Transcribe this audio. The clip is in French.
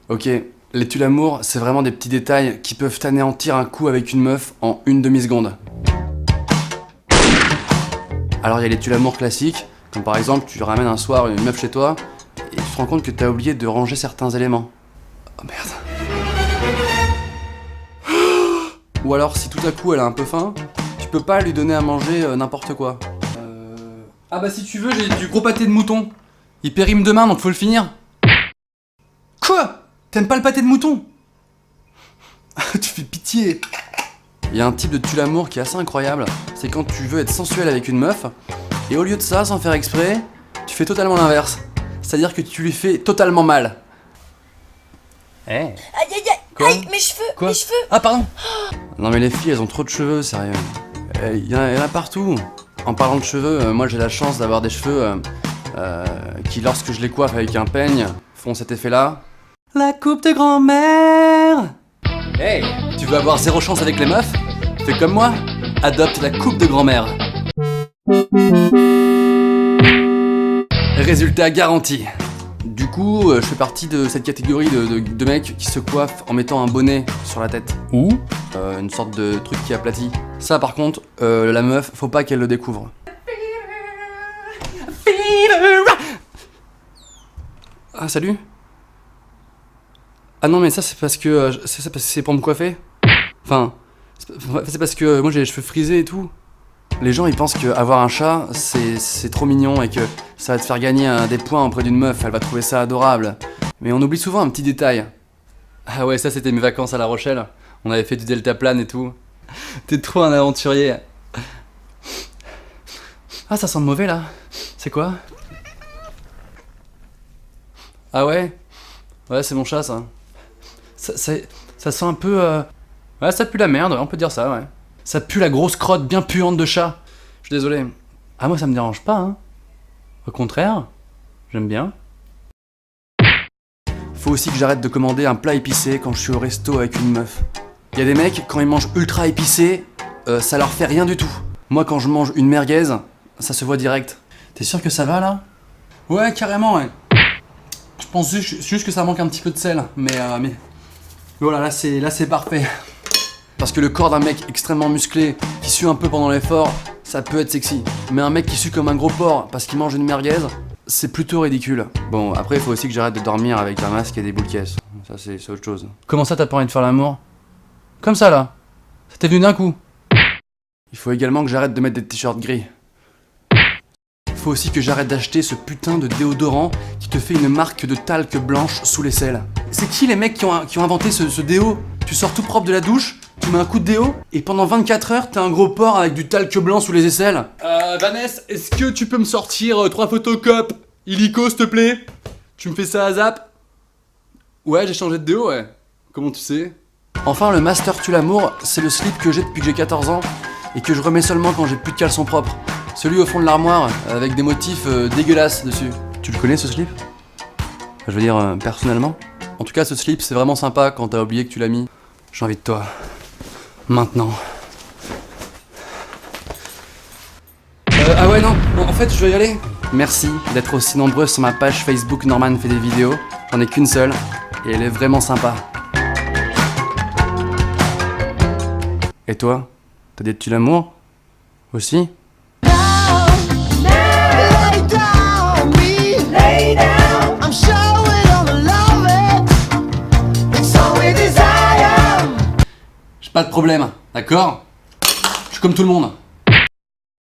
Ok, les tue-l'amour, c'est vraiment des petits détails qui peuvent t'anéantir un coup avec une meuf en une demi-seconde. Alors il y a les tue-l'amour classiques, comme par exemple tu ramènes un soir une meuf chez toi et tu te rends compte que t'as oublié de ranger certains éléments. Oh merde. Ou alors si tout à coup elle a un peu faim, tu peux pas lui donner à manger n'importe quoi. Ah bah si tu veux, j'ai du gros pâté de mouton. Il périme demain donc faut le finir. Quoi? T'aimes pas le pâté de mouton? Tu fais pitié. Il y a un type de tue-l'amour qui est assez incroyable, c'est quand tu veux être sensuel avec une meuf, et au lieu de ça, sans faire exprès, tu fais totalement l'inverse. C'est-à-dire que tu lui fais totalement mal. Eh Aïe aïe aïe, Quoi? aïe, mes cheveux, Quoi? mes cheveux. Ah pardon. Non mais les filles, elles ont trop de cheveux, sérieux. Il y en a partout. En parlant de cheveux, moi j'ai la chance d'avoir des cheveux qui, lorsque je les coiffe avec un peigne, font cet effet-là. La coupe de grand-mère. Hey, tu veux avoir zéro chance avec les meufs? Fais comme moi, adopte la coupe de grand-mère. Résultat garanti. Du coup, je fais partie de cette catégorie de mecs qui se coiffent en mettant un bonnet sur la tête. Ou une sorte de truc qui aplatit. Ça par contre, la meuf, faut pas qu'elle le découvre. Ah salut. Ah non mais ça c'est parce que c'est pour me coiffer. Enfin, c'est parce que moi j'ai les cheveux frisés et tout. Les gens ils pensent qu'avoir un chat c'est trop mignon et que ça va te faire gagner des points auprès d'une meuf, elle va trouver ça adorable. Mais on oublie souvent un petit détail. Ah ouais, ça c'était mes vacances à La Rochelle. On avait fait du deltaplane et tout. T'es trop un aventurier. Ah ça sent mauvais là. C'est quoi? Ah ouais? Ouais c'est mon chat ça. Ça sent un peu... Ouais, ça pue la merde, on peut dire ça, ouais. Ça pue la grosse crotte bien puante de chat. Je suis désolé. Ah, moi, ça me dérange pas, hein. Au contraire, j'aime bien. Faut aussi que j'arrête de commander un plat épicé quand je suis au resto avec une meuf. Y a des mecs, quand ils mangent ultra épicé, ça leur fait rien du tout. Moi, quand je mange une merguez, ça se voit direct. T'es sûr que ça va, là? Ouais, carrément, ouais. Je pense juste que ça manque un petit peu de sel, mais voilà, là c'est parfait. Parce que le corps d'un mec extrêmement musclé, qui sue un peu pendant l'effort, ça peut être sexy. Mais un mec qui sue comme un gros porc parce qu'il mange une merguez, c'est plutôt ridicule. Bon, après il faut aussi que j'arrête de dormir avec un masque et des boules caisses. Ça c'est autre chose. Comment ça t'as pas envie de faire l'amour? Comme ça là. Ça t'est venu d'un coup. Il faut également que j'arrête de mettre des t-shirts gris. Faut aussi que j'arrête d'acheter ce putain de déodorant qui te fait une marque de talc blanche sous l'aisselle. C'est qui les mecs qui ont inventé ce déo? Tu sors tout propre de la douche, tu mets un coup de déo, et pendant 24 heures, t'as un gros porc avec du talc blanc sous les aisselles. Vanessa, est-ce que tu peux me sortir 3 photocopes illico, s'il te plaît? Tu me fais ça à zap? Ouais, j'ai changé de déo, ouais. Comment tu sais? Enfin, le master tue l'amour, c'est le slip que j'ai depuis que j'ai 14 ans, et que je remets seulement quand j'ai plus de caleçon propre. Celui au fond de l'armoire, avec des motifs dégueulasses dessus. Tu le connais ce slip? Je veux dire, personnellement. En tout cas, ce slip, c'est vraiment sympa quand t'as oublié que tu l'as mis. J'ai envie de toi. Maintenant. Ah ouais, non, en fait, je vais y aller. Merci d'être aussi nombreux sur ma page Facebook Norman fait des vidéos. J'en ai qu'une seule, et elle est vraiment sympa. Et toi? T'as des tue l'amour? Aussi? J'ai pas de problème, d'accord? Je suis comme tout le monde.